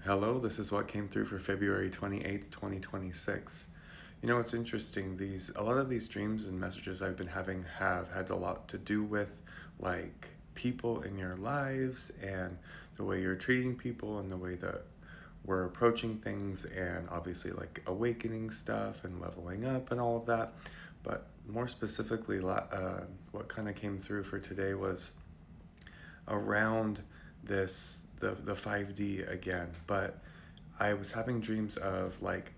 Hello, this is what came through for February 28th, 2026. You know, it's interesting. A lot of these dreams and messages I've been having have had a lot to do with like people in your lives and the way you're treating people and the way that we're approaching things and obviously like awakening stuff and leveling up and all of that. But more specifically, what kind of came through for today was around the 5D again, but I was having dreams of like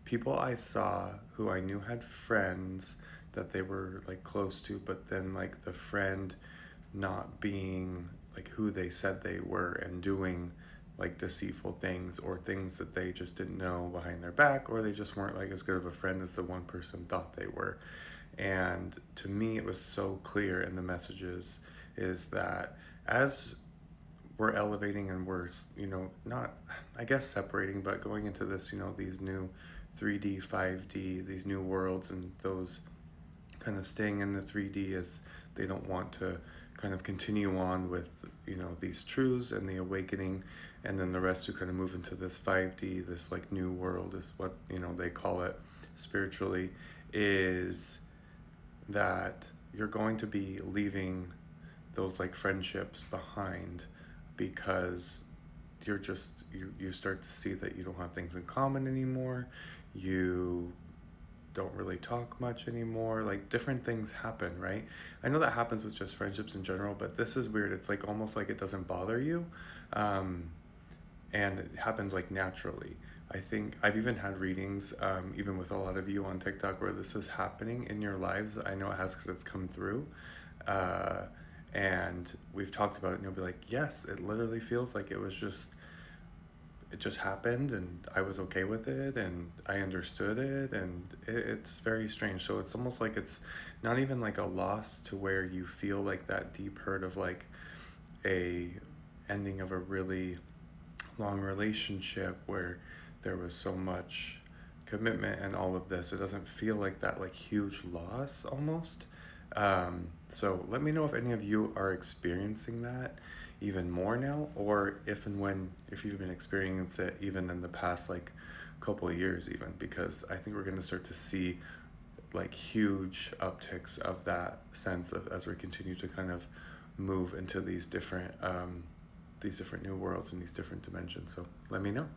people I saw who I knew had friends that they were like close to, but then like the friend not being like who they said they were and doing like deceitful things or things that they just didn't know behind their back, or they just weren't like as good of a friend as the one person thought they were. And to me it was so clear in the messages is that as we're elevating and we're, not, I guess, separating, but going into this, these new 3D, 5D, these new worlds, and those kind of staying in the 3D as they don't want to kind of continue on with, these truths and the awakening, and then the rest who kind of move into this 5D, this like new world is what, they call it spiritually, is that you're going to be leaving those like friendships behind because you start to see that you don't have things in common anymore. You don't really talk much anymore. Like different things happen, right? I know that happens with just friendships in general, but this is weird. It's like almost like it doesn't bother you. And it happens like naturally. I think I've even had readings, even with a lot of you on TikTok, where this is happening in your lives. I know it has because it's come through. Uh, and we've talked about it, and you'll be like, yes, it literally feels like it just happened, and I was okay with it, and I understood it, and it's very strange. So it's almost like it's not even like a loss to where you feel like that deep hurt of like a ending of a really long relationship where there was so much commitment and all of this. It doesn't feel like that like huge loss almost. So let me know if any of you are experiencing that even more now, or if and when, if you've been experiencing it even in the past like couple of years even, because I think we're going to start to see like huge upticks of that sense of as we continue to kind of move into these different new worlds and these different dimensions. So let me know.